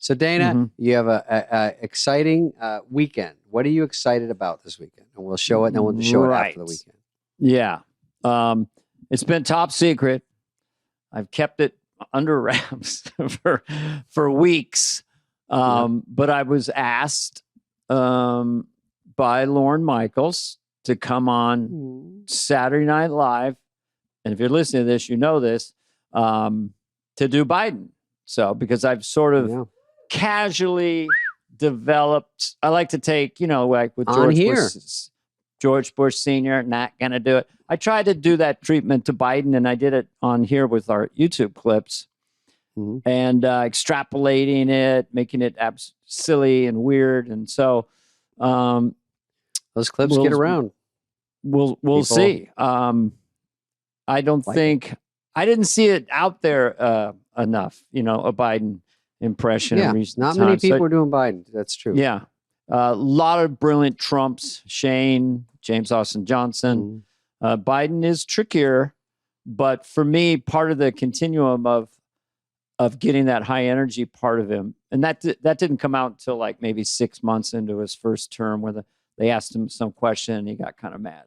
So Dana, you have a exciting weekend. What are you excited about this weekend? And we'll show it, and then we'll show it after the weekend. Yeah. It's been top secret. I've kept it under wraps for weeks. But I was asked by Lorne Michaels to come on Saturday Night Live. And if you're listening to this, you know this, to do Biden. So, because I've sort of casually developed, I like to take, like with George Bush Sr., not going to do it. I tried to do that treatment to Biden, and I did it on here with our YouTube clips and extrapolating it, making it silly and weird. And so those clips get around. We'll see. I don't think I didn't see it out there enough, a Biden impression in recent times. Not many people are doing Biden. That's true. Yeah. A lot of brilliant Trumps, Shane, James Austin Johnson. Biden is trickier, but for me, part of the continuum of getting that high energy part of him, and that didn't come out until like maybe 6 months into his first term, where they asked him some question and he got kind of mad.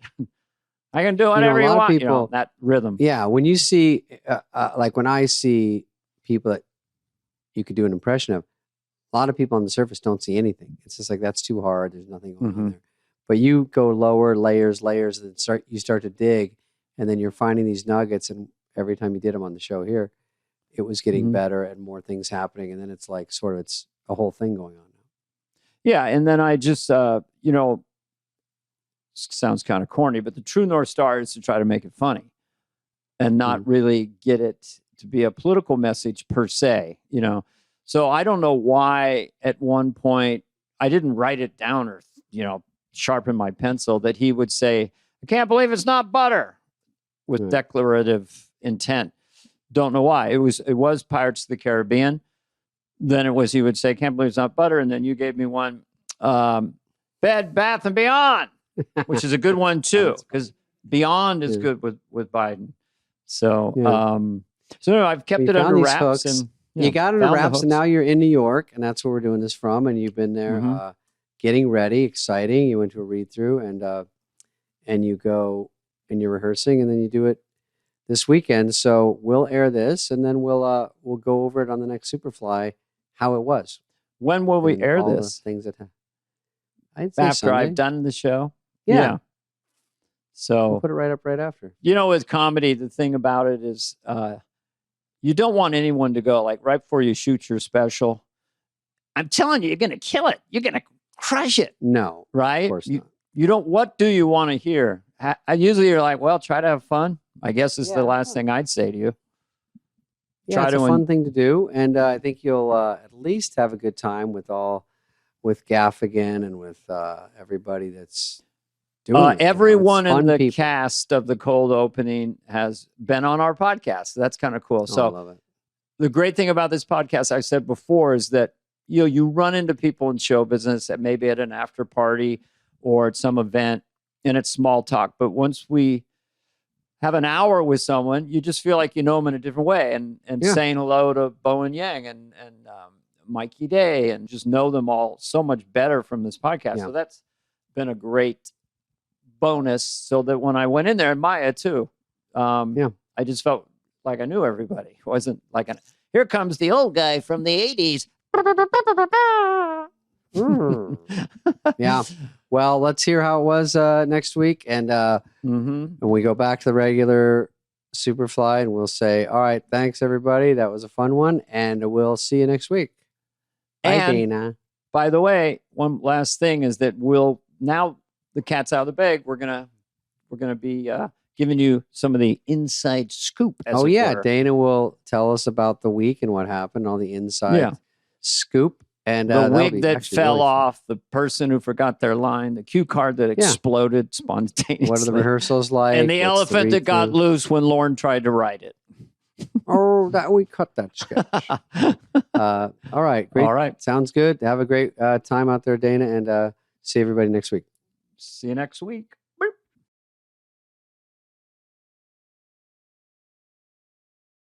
I can do whatever you want, people, that rhythm. Yeah, when you see, like when I see people that you could do an impression of, a lot of people on the surface don't see anything. It's just like, that's too hard. There's nothing going on there. But you go lower, layers, and you start to dig, and then you're finding these nuggets. And every time you did them on the show here, it was getting better and more things happening. And then it's like it's a whole thing going on now. Yeah, and then I just, sounds kind of corny, but the true North Star is to try to make it funny and not really get it to be a political message per se, So I don't know why at one point I didn't write it down or, sharpen my pencil that he would say, "I can't believe it's not butter," with declarative intent. Don't know why. It was Pirates of the Caribbean. Then he would say, "Can't believe it's not butter." And then you gave me one, Bed Bath and Beyond, which is a good one too, because Beyond is good with Biden. So, I've kept it under wraps. And you got it under wraps, and now you're in New York, and that's where we're doing this from. And you've been there, getting ready, exciting. You went to a read through, and you go and you're rehearsing, and then you do it this weekend. So we'll air this, and then we'll go over it on the next Superfly how it was. When will we air this? Things that I'd say after Sunday. I've done the show. Yeah. So we'll put it right up right after. With comedy, the thing about it is you don't want anyone to go like right before you shoot your special, "I'm telling you, you're going to kill it. You're going to crush it." No. Right? Of course not. You don't. What do you want to hear? Usually you're like, well, try to have fun. I guess is the last thing I'd say to you. Yeah, it's a fun thing to do. And I think you'll at least have a good time with Gaffigan and with everybody that's doing it. Everyone in the cast of the cold opening has been on our podcast. So that's kind of cool. So I love it. The great thing about this podcast, I said before, is that you run into people in show business at maybe at an after party or at some event, and it's small talk. But once we have an hour with someone, you just feel like you know them in a different way. And saying hello to Bowen Yang and Mikey Day, and just know them all so much better from this podcast. Yeah. So that's been a great bonus. So that when I went in there, and Maya too, I just felt like I knew everybody. It wasn't like here comes the old guy from the 80s. Yeah. Well, let's hear how it was next week. And when we go back to the regular Superfly, and we'll say, all right, thanks, everybody. That was a fun one. And we'll see you next week. Bye, Dana. By the way, one last thing is that now the cat's out of the bag. We're gonna be giving you some of the inside scoop. Dana will tell us about the week and what happened, all the inside scoop. And the wig that fell off, the person who forgot their line, the cue card that exploded spontaneously. What are the rehearsals like? And the elephant that got loose when Lorne tried to write it. We cut that sketch. All right. Great. All right. Sounds good. Have a great time out there, Dana, and see everybody next week. See you next week.